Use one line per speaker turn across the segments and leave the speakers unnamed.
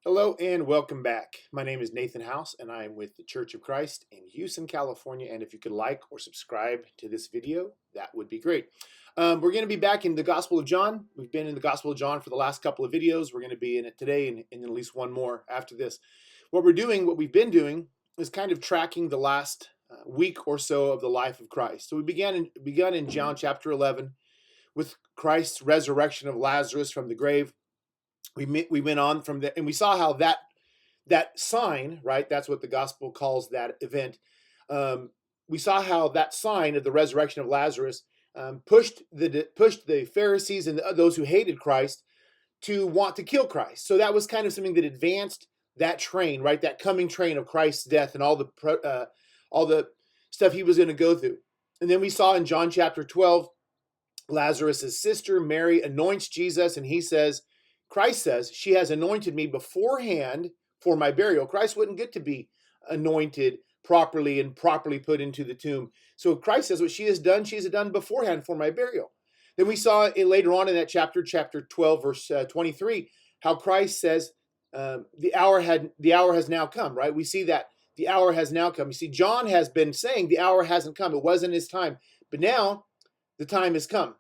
Hello and welcome back. My name is Nathan House and I am with the Church of Christ in Houston, California. And if you could like or subscribe to this video, that would be great. We're going to be back in the Gospel of John. We've been in the Gospel of John for the last couple of videos. We're going to be in it today and at least one more after this. What we've been doing is kind of tracking the last week or so of the life of Christ. So we begun in John chapter 11 with Christ's resurrection of Lazarus from the grave. We went on from there, and we saw how that sign, right? That's what the gospel calls that event. We saw how that sign of the resurrection of Lazarus pushed the Pharisees and those who hated Christ to want to kill Christ. So that was kind of something that advanced that train, right? That coming train of Christ's death and all the stuff he was going to go through. And then we saw in John chapter 12, Lazarus' sister Mary anoints Jesus, and Christ says, she has anointed me beforehand for my burial. Christ wouldn't get to be anointed properly and properly put into the tomb. So Christ says what she has done beforehand for my burial. Then we saw it later on in that chapter 12, verse 23, how Christ says the hour has now come, right? We see that the hour has now come. You see, John has been saying the hour hasn't come. It wasn't his time. But now the time has come.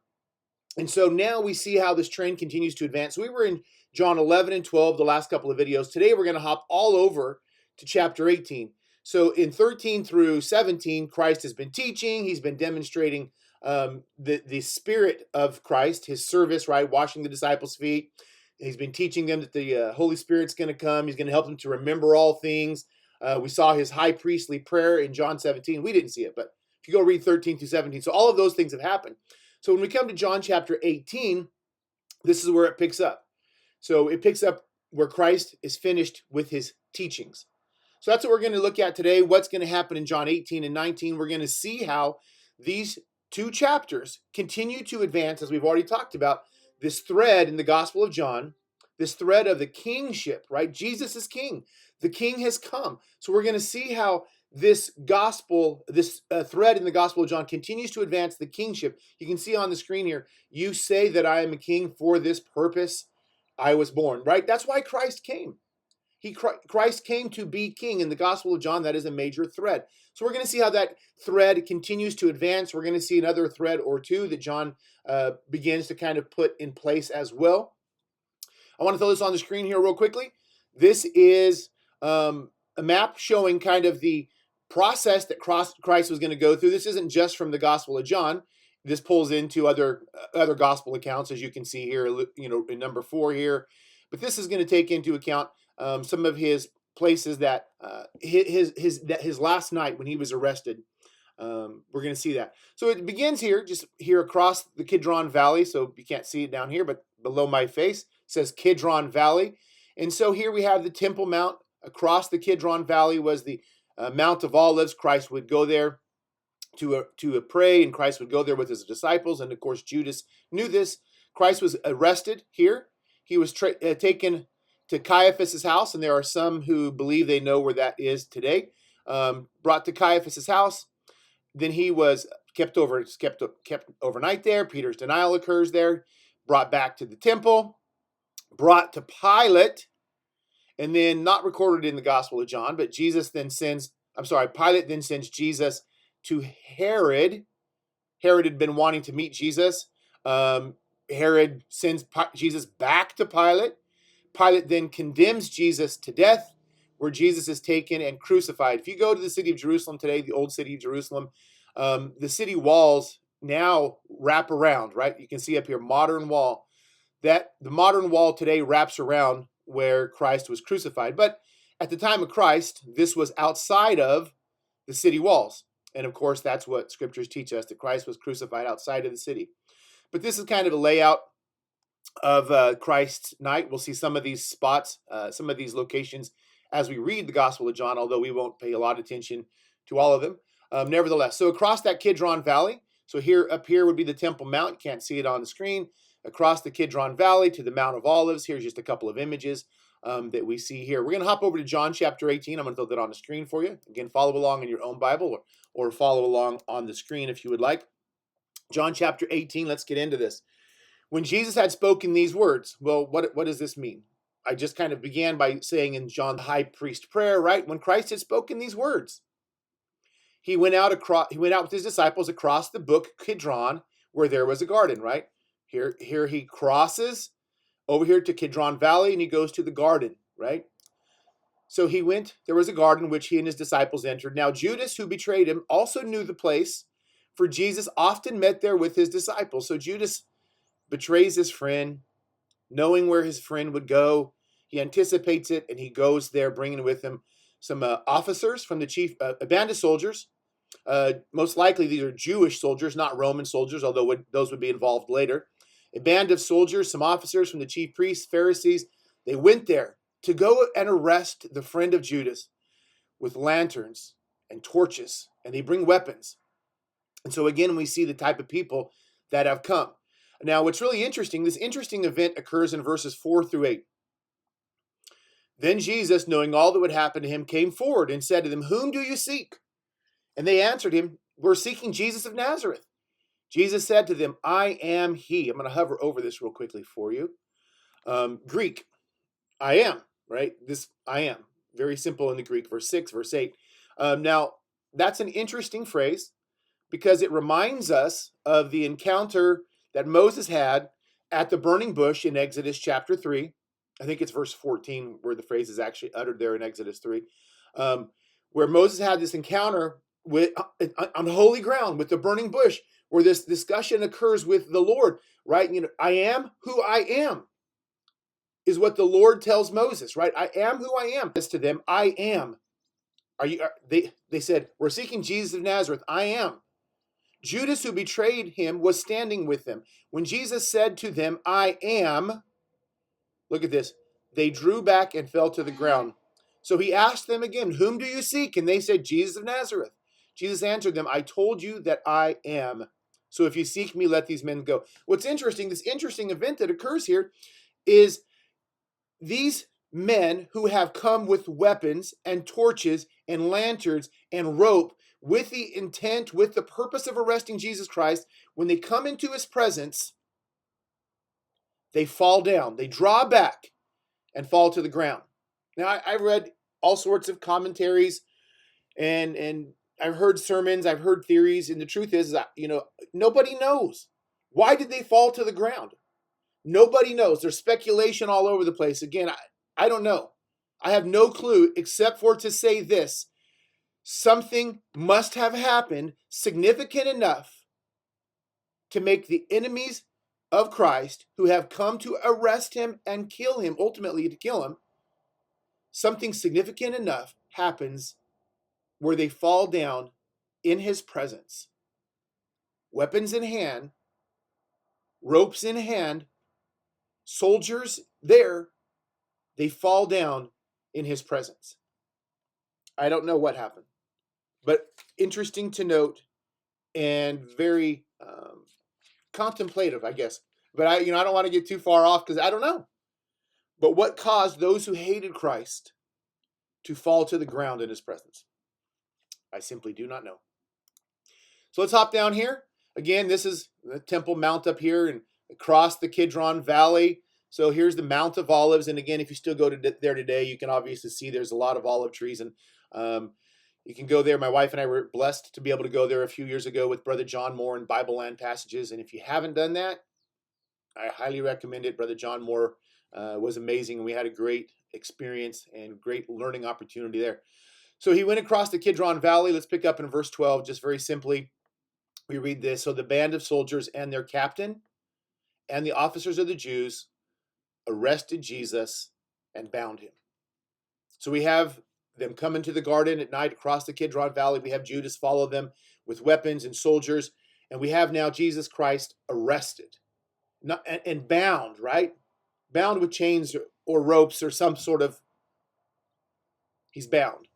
And so now we see how this train continues to advance. So we were in John 11 and 12, the last couple of videos. Today we're going to hop all over to chapter 18. So in 13 through 17, Christ has been teaching. He's been demonstrating the spirit of Christ, his service, right? Washing the disciples' feet. He's been teaching them that the Holy Spirit's going to come. He's going to help them to remember all things. We saw his high priestly prayer in John 17. We didn't see it, but if you go read 13 through 17. So all of those things have happened. So when we come to John chapter 18, this is where it picks up. So it picks up where Christ is finished with his teachings. So that's what we're going to look at today. What's going to happen in John 18 and 19. We're going to see how these two chapters continue to advance, as we've already talked about, this thread in the Gospel of John, this thread of the kingship, right? Jesus is king. The king has come. So we're going to see how this thread in the Gospel of John continues to advance the kingship. You can see on the screen here, you say that I am a king, for this purpose I was born, right? That's why Christ came. Christ came to be king. In the Gospel of John, that is a major thread. So we're going to see how that thread continues to advance. We're going to see another thread or two that John begins to kind of put in place as well. I want to throw this on the screen here real quickly. This is a map showing kind of the process that Christ was going to go through. This isn't just from the Gospel of John. This pulls into other gospel accounts, as you can see here, in number 4 here. But this is going to take into account some of his places that his last night when he was arrested. We're going to see that. So it begins here, just here across the Kidron Valley. So you can't see it down here, but below my face it says Kidron Valley. And so here we have the Temple Mount. Across the Kidron Valley was the Mount of Olives. Christ would go there to pray, and Christ would go there with his disciples. And of course, Judas knew this. Christ was arrested here. He was taken to Caiaphas' house, and there are some who believe they know where that is today. Brought to Caiaphas' house. Then he was kept overnight there. Peter's denial occurs there. Brought back to the temple. Brought to Pilate. And then, not recorded in the Gospel of John, but Pilate then sends Jesus to Herod. Herod had been wanting to meet Jesus. Herod sends Jesus back to Pilate. Pilate then condemns Jesus to death, where Jesus is taken and crucified. If you go to the city of Jerusalem today, the old city of Jerusalem, the city walls now wrap around, right? You can see up here, modern wall. The modern wall today wraps around where Christ was crucified. But at the time of Christ, this was outside of the city walls. And of course, that's what scriptures teach us, that Christ was crucified outside of the city. But this is kind of a layout of Christ's night. We'll see some of these spots, some of these locations as we read the Gospel of John, although we won't pay a lot of attention to all of them. Nevertheless, so across that Kidron Valley, so up here would be the Temple Mount. You can't see it on the screen. Across the Kidron Valley to the Mount of Olives. Here's just a couple of images that we see here. We're going to hop over to John chapter 18. I'm going to throw that on the screen for you. Again, follow along in your own Bible or follow along on the screen if you would like. John chapter 18, let's get into this. When Jesus had spoken these words, well, what does this mean? I just kind of began by saying in John the high priest prayer, right? When Christ had spoken these words, he went out with his disciples across the brook Kidron, where there was a garden, right? Here he crosses over here to Kidron Valley, and he goes to the garden, right? So he went, there was a garden which he and his disciples entered. Now Judas, who betrayed him, also knew the place, for Jesus often met there with his disciples. So Judas betrays his friend, knowing where his friend would go. He anticipates it, and he goes there, bringing with him some officers from the chief, a band of soldiers. Most likely these are Jewish soldiers, not Roman soldiers, although those would be involved later. A band of soldiers, some officers from the chief priests, Pharisees. They went there to go and arrest the friend of Judas with lanterns and torches, and they bring weapons. And so again, we see the type of people that have come. Now, what's really interesting, this interesting event occurs in verses 4 through 8. Then Jesus, knowing all that would happen to him, came forward and said to them, "Whom do you seek?" And they answered him, "We're seeking Jesus of Nazareth." Jesus said to them, "I am he." I'm going to hover over this real quickly for you. Greek, I am, right? This I am. Very simple in the Greek, verse 6, verse 8. Now, that's an interesting phrase because it reminds us of the encounter that Moses had at the burning bush in Exodus chapter 3. I think it's verse 14 where the phrase is actually uttered there in Exodus 3, where Moses had this encounter on holy ground with the burning bush, where this discussion occurs with the Lord, right? I am who I am is what the Lord tells Moses, right? I am who I am. Says to them, I am. They said, "We're seeking Jesus of Nazareth. I am." Judas, who betrayed him, was standing with them. When Jesus said to them, "I am," look at this, they drew back and fell to the ground. So he asked them again, "Whom do you seek?" And they said, "Jesus of Nazareth." Jesus answered them, "I told you that I am. So if you seek me, let these men go." What's interesting, this interesting event that occurs here is these men who have come with weapons and torches and lanterns and rope with the intent, with the purpose of arresting Jesus Christ, when they come into his presence, they fall down, they draw back and fall to the ground. Now, I read all sorts of commentaries and I've heard sermons, I've heard theories, and the truth is that, nobody knows. Why did they fall to the ground? Nobody knows. There's speculation all over the place. Again, I don't know. I have no clue except for to say this. Something must have happened significant enough to make the enemies of Christ, who have come to arrest him and kill him, ultimately to kill him, something significant enough happens where they fall down in his presence. Weapons in hand, ropes in hand, soldiers there, they fall down in his presence. I don't know what happened, but interesting to note and very contemplative, I guess. But I don't want to get too far off because I don't know. But what caused those who hated Christ to fall to the ground in his presence? I simply do not know. So let's hop down here. Again, this is the Temple Mount up here and across the Kidron Valley. So here's the Mount of Olives. And again, if you still go to there today, you can obviously see there's a lot of olive trees. And you can go there. My wife and I were blessed to be able to go there a few years ago with Brother John Moore in Bible Land Passages. And if you haven't done that, I highly recommend it. Brother John Moore was amazing. And we had a great experience and great learning opportunity there. So he went across the Kidron Valley. Let's pick up in verse 12, just very simply. We read this. So the band of soldiers and their captain and the officers of the Jews arrested Jesus and bound him. So we have them come into the garden at night across the Kidron Valley. We have Judas follow them with weapons and soldiers. And we have now Jesus Christ arrested and bound, right? Bound with chains or ropes or some sort of, he's bound.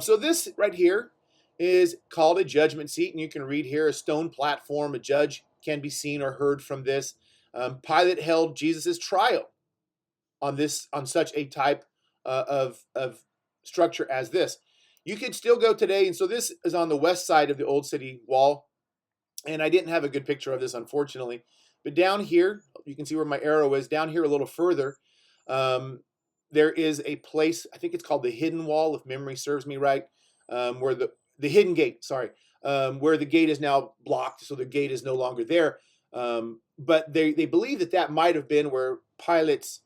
So this right here is called a judgment seat, and you can read here a stone platform. A judge can be seen or heard from this. Pilate held Jesus' trial on such a type of structure as this. You could still go today, and so this is on the west side of the old city wall, and I didn't have a good picture of this, unfortunately. But down here, you can see where my arrow is. Down here a little further, Um, there is a place, I think it's called the Hidden Wall, if memory serves me right, where the Hidden Gate, sorry, where the gate is now blocked, so the gate is no longer there. But they believe that that might have been where Pilate's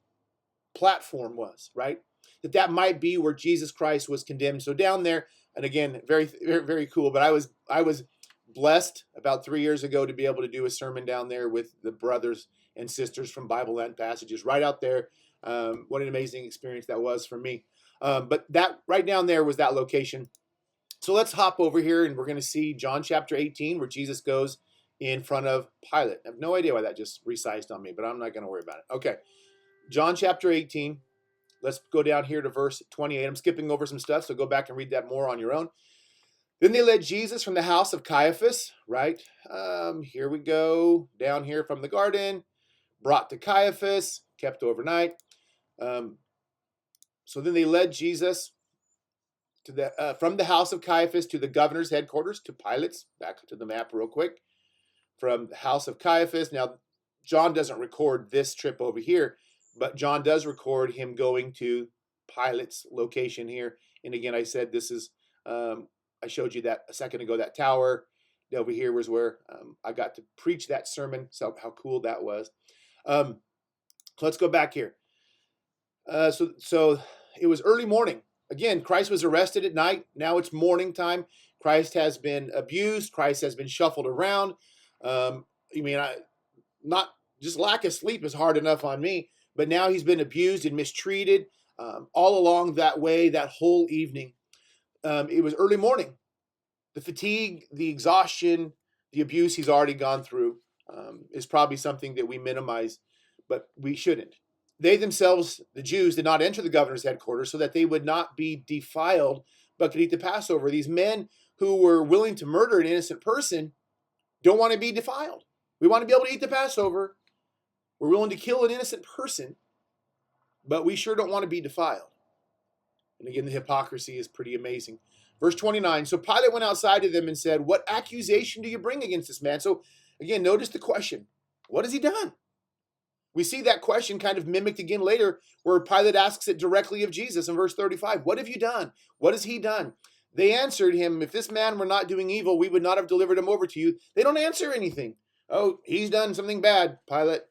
platform was, right? That might be where Jesus Christ was condemned. So down there, and again, very, very, very cool. But I was blessed about 3 years ago to be able to do a sermon down there with the brothers and sisters from Bible Land Passages right out there. What an amazing experience that was for me. But that right down there was that location. So let's hop over here and we're going to see John chapter 18 where Jesus goes in front of Pilate. I have no idea why that just resized on me, but I'm not going to worry about it. Okay. John chapter 18. Let's go down here to verse 28. I'm skipping over some stuff, so go back and read that more on your own. Then they led Jesus from the house of Caiaphas, right? Here we go, down here from the garden, brought to Caiaphas, kept overnight. So then they led Jesus to from the house of Caiaphas to the governor's headquarters, to Pilate's. Back to the map real quick. From the house of Caiaphas. Now, John doesn't record this trip over here, but John does record him going to Pilate's location here. And again, I said this is, I showed you that a second ago, that tower over here was where I got to preach that sermon. So how cool that was. So let's go back here. So it was early morning. Again, Christ was arrested at night. Now it's morning time. Christ has been abused. Christ has been shuffled around. Not just lack of sleep is hard enough on me, but now he's been abused and mistreated all along that way, that whole evening. It was early morning. The fatigue, the exhaustion, the abuse he's already gone through is probably something that we minimize, but we shouldn't. They themselves, the Jews, did not enter the governor's headquarters so that they would not be defiled, but could eat the Passover. These men who were willing to murder an innocent person don't want to be defiled. We want to be able to eat the Passover. We're willing to kill an innocent person, but we sure don't want to be defiled. And again, the hypocrisy is pretty amazing. Verse 29, so Pilate went outside to them and said, what accusation do you bring against this man? So again, notice the question. What has he done? We see that question kind of mimicked again later where Pilate asks it directly of Jesus in verse 35. What have you done? What has he done? They answered him, if this man were not doing evil, we would not have delivered him over to you. They don't answer anything. Oh, he's done something bad, Pilate.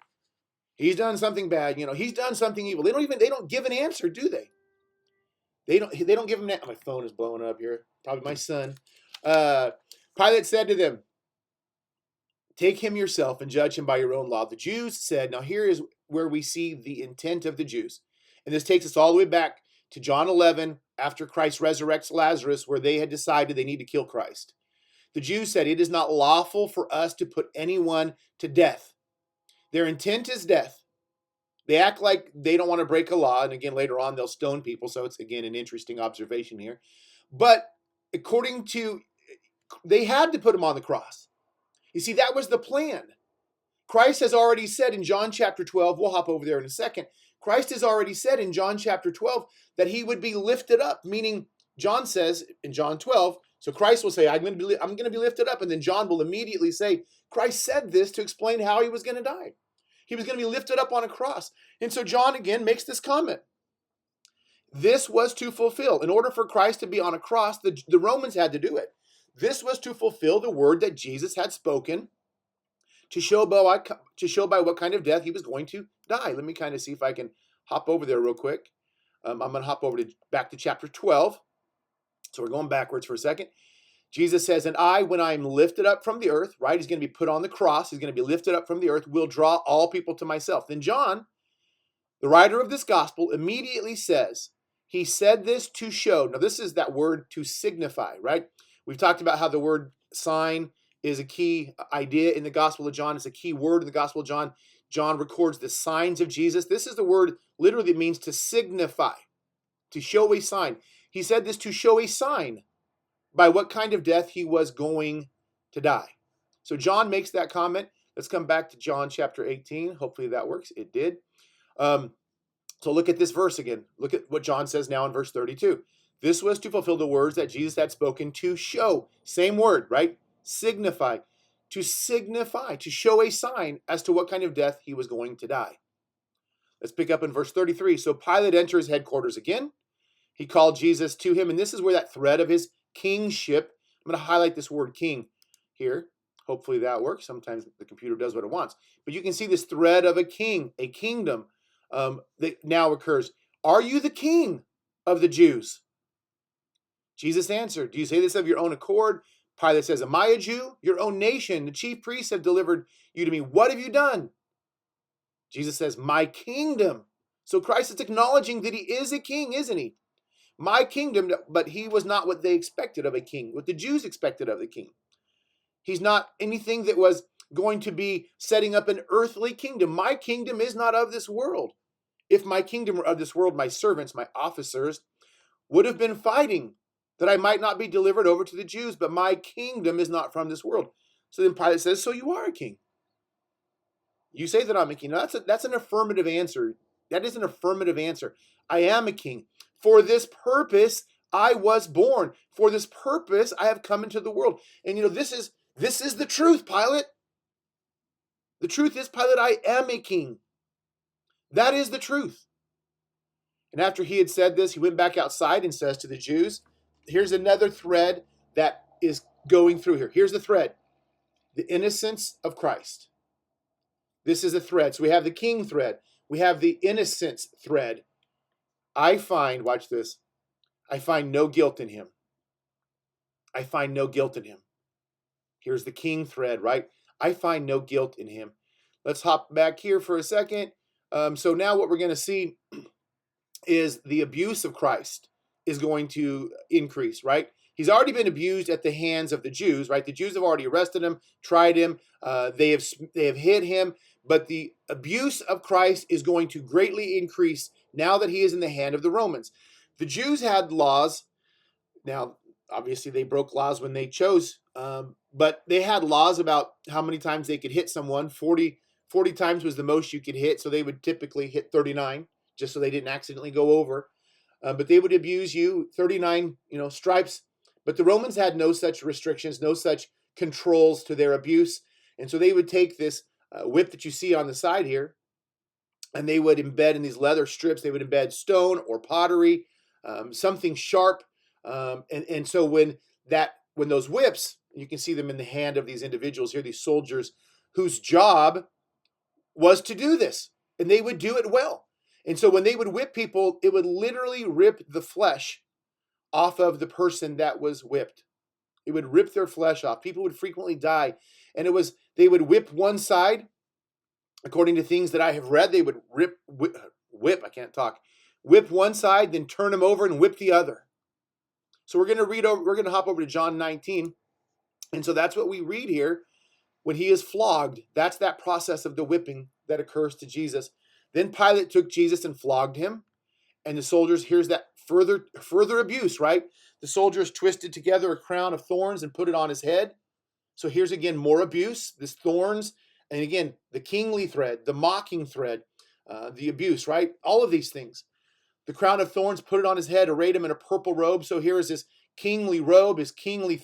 He's done something bad. He's done something evil. They don't give an answer, do they? They don't give him that. My phone is blowing up here. Probably my son. Pilate said to them, take him yourself and judge him by your own law. The Jews said, now here is where we see the intent of the Jews. And this takes us all the way back to John 11, after Christ resurrects Lazarus, where they had decided they need to kill Christ. The Jews said, it is not lawful for us to put anyone to death. Their intent is death. They act like they don't want to break a law. And again, later on, they'll stone people. So it's, again, an interesting observation here. But they had to put him on the cross. You see, that was the plan. Christ has already said in John chapter 12, we'll hop over there in a second. Christ has already said in John chapter 12 that he would be lifted up, meaning John says in John 12, so Christ will say, I'm going to be lifted up. And then John will immediately say, Christ said this to explain how he was going to die. He was going to be lifted up on a cross. And so John again makes this comment. This was to fulfill. In order for Christ to be on a cross, the Romans had to do it. This was to fulfill the word that Jesus had spoken to show by what kind of death he was going to die. Let me kind of see if I can hop over there real quick. I'm going to hop over back to chapter 12. So we're going backwards for a second. Jesus says, and I, when I am lifted up from the earth, right? He's going to be put on the cross. He's going to be lifted up from the earth, will draw all people to myself. Then John, the writer of this gospel, immediately says, he said this to show. Now this is that word to signify, right? We've talked about how the word sign is a key idea in the Gospel of John. It's a key word in the Gospel of John. John records the signs of Jesus. This is the word literally that means to signify, to show a sign. He said this to show a sign by what kind of death he was going to die. So John makes that comment. Let's come back to John chapter 18. Hopefully that works. It did. So look at this verse again. Look at what John says now in verse 32. This was to fulfill the words that Jesus had spoken to show. Same word, right? Signify. To signify, to show a sign as to what kind of death he was going to die. Let's pick up in verse 33. So Pilate enters headquarters again. He called Jesus to him, and this is where that thread of his kingship, I'm going to highlight this word king here. Hopefully that works. Sometimes the computer does what it wants. But you can see this thread of a king, a kingdom that now occurs. Are you the king of the Jews? Jesus answered, do you say this of your own accord? Pilate says, am I a Jew? Your own nation, the chief priests have delivered you to me. What have you done? Jesus says, my kingdom. So Christ is acknowledging that he is a king, isn't he? My kingdom, but he was not what they expected of a king, what the Jews expected of the king. He's not anything that was going to be setting up an earthly kingdom. My kingdom is not of this world. If my kingdom were of this world, my servants, my officers, would have been fighting that I might not be delivered over to the Jews, but my kingdom is not from this world. So then Pilate says, so you are a king. You say that I'm a king. Now that's an affirmative answer. That is an affirmative answer. I am a king. For this purpose I was born. For this purpose I have come into the world. And this is the truth, Pilate. The truth is, Pilate, I am a king. That is the truth. And after he had said this, he went back outside and says to the Jews, here's another thread that is going through here. Here's the thread. The innocence of Christ. This is a thread. So we have the king thread. We have the innocence thread. Watch this, I find no guilt in him. I find no guilt in him. Here's the king thread, right? I find no guilt in him. Let's hop back here for a second. So now what we're going to see is the abuse of Christ is going to increase, right? He's already been abused at the hands of the Jews, right? The Jews have already arrested him, tried him. They have hit him. But the abuse of Christ is going to greatly increase now that he is in the hand of the Romans. The Jews had laws. Now, obviously, they broke laws when they chose, but they had laws about how many times they could hit someone. 40 times was the most you could hit, so they would typically hit 39, just so they didn't accidentally go over. But they would abuse you, 39, stripes. But the Romans had no such restrictions, no such controls to their abuse. And so they would take this whip that you see on the side here, and they would embed in these leather strips, they would embed stone or pottery, something sharp. And so when those whips, you can see them in the hand of these individuals here, these soldiers whose job was to do this, and they would do it well. And so when they would whip people, it would literally rip the flesh off of the person that was whipped. It would rip their flesh off. People would frequently die. And they would whip one side, according to things that I have read, they would whip one side, then turn them over and whip the other. So we're going to hop over to John 19. And so that's what we read here when he is flogged. That's that process of the whipping that occurs to Jesus. Then Pilate took Jesus and flogged him. And the soldiers, here's that further abuse, right? The soldiers twisted together a crown of thorns and put it on his head. So here's again more abuse, this thorns, and again, the kingly thread, the mocking thread, the abuse, right? All of these things. The crown of thorns, put it on his head, arrayed him in a purple robe. So here is his kingly robe, his kingly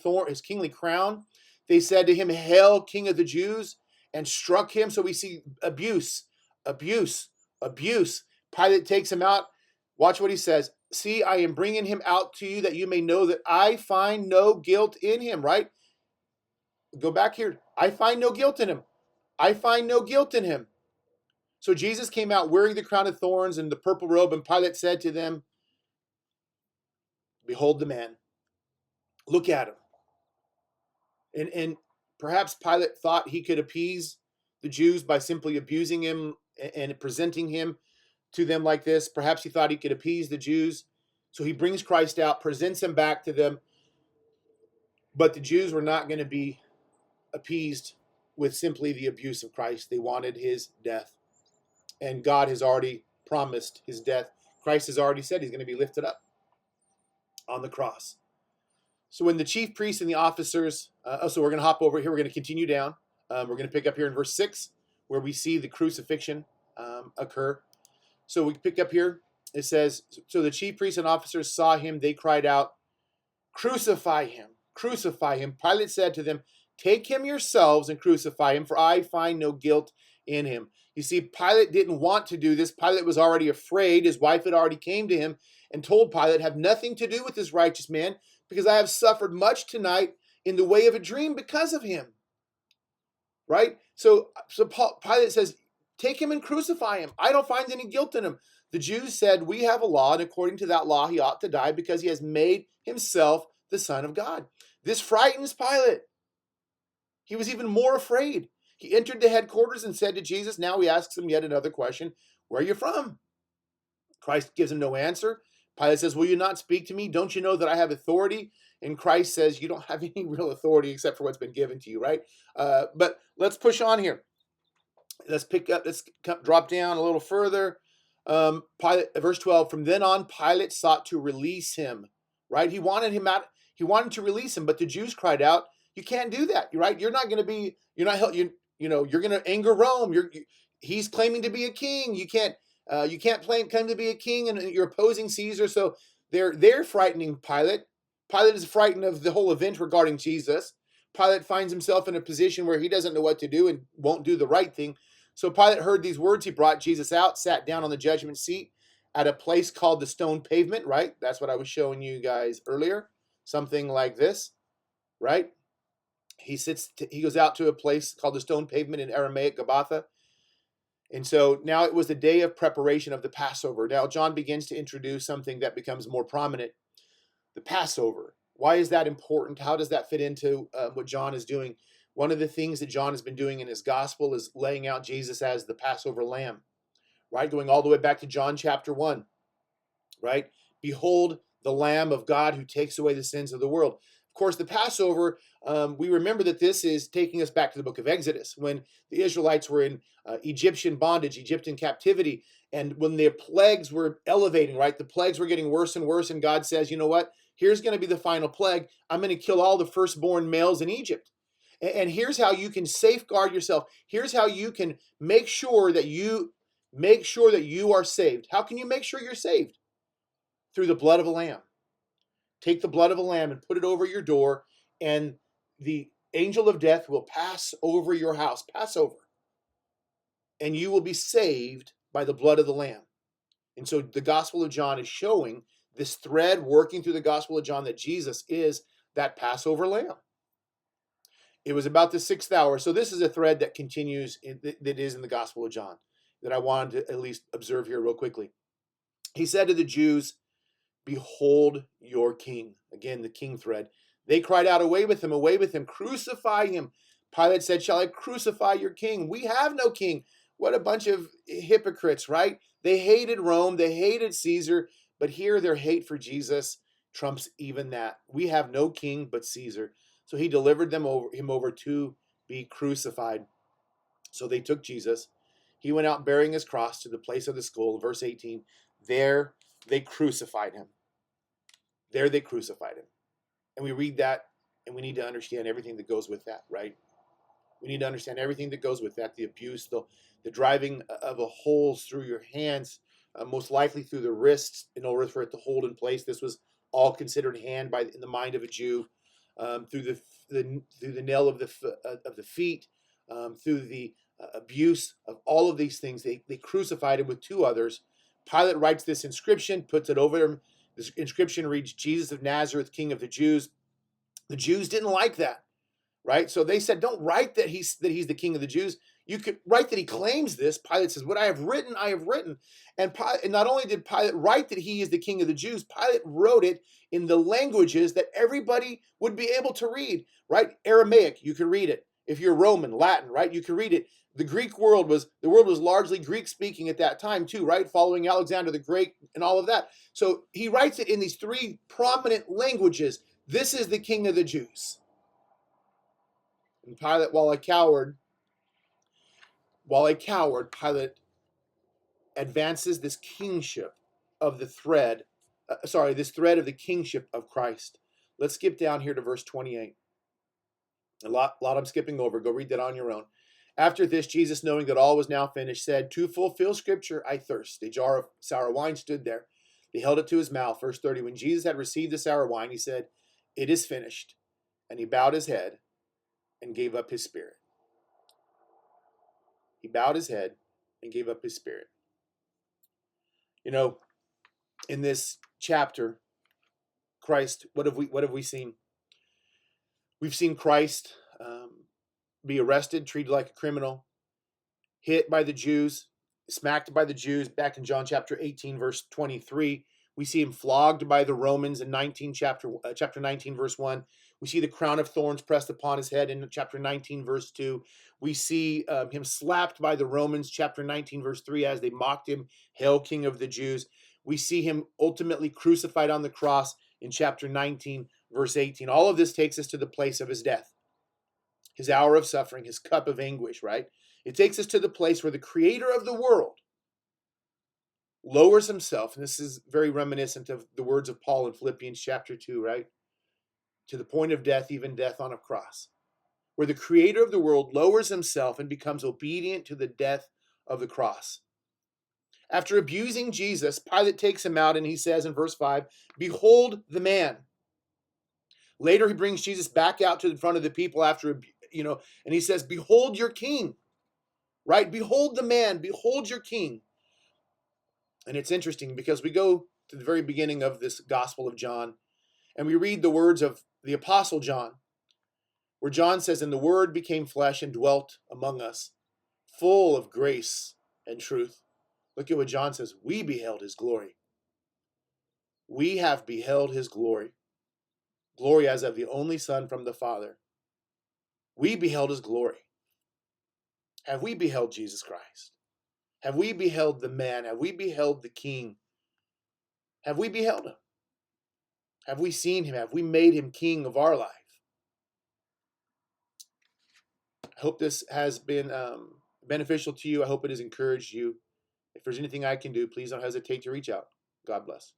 crown. They said to him, "Hail, King of the Jews," and struck him. So we see abuse. Pilate takes him out. Watch what he says. "See, I am bringing him out to you that you may know that I find no guilt in him," right? Go back here. I find no guilt in him. I find no guilt in him. So Jesus came out wearing the crown of thorns and the purple robe, and Pilate said to them, "Behold the man. Look at him." And perhaps Pilate thought he could appease the Jews by simply abusing him and presenting him to them like this. Perhaps he thought he could appease the Jews. So he brings Christ out, presents him back to them. But the Jews were not going to be appeased with simply the abuse of Christ. They wanted his death. And God has already promised his death. Christ has already said he's going to be lifted up on the cross. So when the chief priests and the officers, so we're going to hop over here. We're going to continue down. We're going to pick up here in verse 6, where we see the crucifixion occur. So we pick up here. It says, so the chief priests and officers saw him. They cried out, "Crucify him, crucify him." Pilate said to them, "Take him yourselves and crucify him, for I find no guilt in him. You see, Pilate didn't want to do this. Pilate was already afraid. His wife had already came to him and told Pilate, have nothing to do with this righteous man, because I have suffered much tonight in the way of a dream because of him. Right? So Pilate says, take him and crucify him. I don't find any guilt in him. The Jews said, we have a law, and according to that law, he ought to die because he has made himself the Son of God. This frightens Pilate. He was even more afraid. He entered the headquarters and said to Jesus, now he asks him yet another question, where are you from? Christ gives him no answer. Pilate says, will you not speak to me? Don't you know that I have authority? And Christ says, you don't have any real authority except for what's been given to you, right? But let's push on here. Let's drop down a little further. Pilate, verse 12, from then on, Pilate sought to release him, right? He wanted him out. He wanted to release him, but the Jews cried out, you can't do that, right? You're not going to be, you're not, you're going to anger Rome. He's claiming to be a king. You can't claim to be a king, and you're opposing Caesar. So they're frightening Pilate. Pilate is frightened of the whole event regarding Jesus. Pilate finds himself in a position where he doesn't know what to do and won't do the right thing. So Pilate heard these words. He brought Jesus out, sat down on the judgment seat at a place called the stone pavement, right? That's what I was showing you guys earlier. Something like this, right? He goes out to a place called the stone pavement in Aramaic, Gabbatha. And so now it was the day of preparation of the Passover. Now John begins to introduce something that becomes more prominent, the Passover. Why is that important? How does that fit into what John is doing? One of the things that John has been doing in his gospel is laying out Jesus as the Passover lamb, right? Going all the way back to John chapter 1, right? Behold the Lamb of God who takes away the sins of the world. Of course, the Passover, we remember that this is taking us back to the book of Exodus, when the Israelites were in Egyptian bondage, Egyptian captivity, and when their plagues were elevating, right? The plagues were getting worse and worse, and God says, you know what? Here's going to be the final plague. I'm going to kill all the firstborn males in Egypt. And here's how you can safeguard yourself. Here's how you can make sure that you are saved. How can you make sure you're saved? Through the blood of a lamb. Take the blood of a lamb and put it over your door, and the angel of death will pass over your house, pass over, and you will be saved by the blood of the lamb. And so the Gospel of John is showing this thread working through the Gospel of John that Jesus is that Passover lamb. It was about the 6th hour. So this is a thread that continues, that is in the Gospel of John, that I wanted to at least observe here real quickly. He said to the Jews, behold your king. Again, the king thread. They cried out, away with him, crucify him. Pilate said, shall I crucify your king? We have no king. What a bunch of hypocrites, right? They hated Rome, they hated Caesar, but here their hate for Jesus trumps even that. We have no king but Caesar. So he delivered him over to be crucified. So they took Jesus. He went out bearing his cross to the place of the skull. Verse 18, there they crucified him. There they crucified him. And we read that, and we need to understand everything that goes with that, right? We need to understand everything that goes with that, the abuse, the driving of a holes through your hands, most likely through the wrists, in order for it to hold in place. This was all considered hand in the mind of a Jew, through the nail of the feet, through the abuse of all of these things. They crucified him with 2 others. Pilate writes this inscription, puts it over him. This inscription reads, Jesus of Nazareth, King of the Jews. The Jews didn't like that, right? So they said, don't write that he's the King of the Jews. You could write that he claims this. Pilate says, what I have written, I have written. And not only did Pilate write that he is the King of the Jews, Pilate wrote it in the languages that everybody would be able to read, right? Aramaic, you could read it. If you're Roman, Latin, right? You could read it. The world was largely Greek speaking at that time too, right? Following Alexander the Great and all of that. So he writes it in these 3 prominent languages. This is the King of the Jews. And Pilate, while a coward, Pilate advances this kingship of the thread, this thread of the kingship of Christ. Let's skip down here to verse 28. A lot I'm skipping over. Go read that on your own. After this, Jesus, knowing that all was now finished, said, to fulfill Scripture, I thirst. A jar of sour wine stood there. They held it to his mouth. Verse 30, when Jesus had received the sour wine, he said, it is finished. And he bowed his head and gave up his spirit. He bowed his head and gave up his spirit. You know, in this chapter, Christ, what have we seen? We've seen Christ be arrested, treated like a criminal, hit by the Jews, smacked by the Jews. Back in John chapter 18, verse 23, we see him flogged by the Romans in chapter 19, verse 1. We see the crown of thorns pressed upon his head in chapter 19, verse 2. We see him slapped by the Romans, chapter 19, verse 3, as they mocked him, Hail, King of the Jews. We see him ultimately crucified on the cross in chapter 19, verse 18. All of this takes us to the place of his death, his hour of suffering, his cup of anguish, right? It takes us to the place where the creator of the world lowers himself, and this is very reminiscent of the words of Paul in Philippians chapter 2, right? To the point of death, even death on a cross, where the creator of the world lowers himself and becomes obedient to the death of the cross. After abusing Jesus, Pilate takes him out and he says in verse 5, "Behold the man." Later, he brings Jesus back out to the front of the people after, and he says, "Behold your king," right? "Behold the man, behold your king." And it's interesting because we go to the very beginning of this Gospel of John and we read the words of the Apostle John, where John says, "And the Word became flesh and dwelt among us, full of grace and truth." Look at what John says. We beheld his glory. We have beheld his glory. Glory as of the only Son from the Father. We beheld his glory. Have we beheld Jesus Christ? Have we beheld the man? Have we beheld the King? Have we beheld him? Have we seen him? Have we made him King of our life? I hope this has been beneficial to you. I hope it has encouraged you. If there's anything I can do, please don't hesitate to reach out. God bless.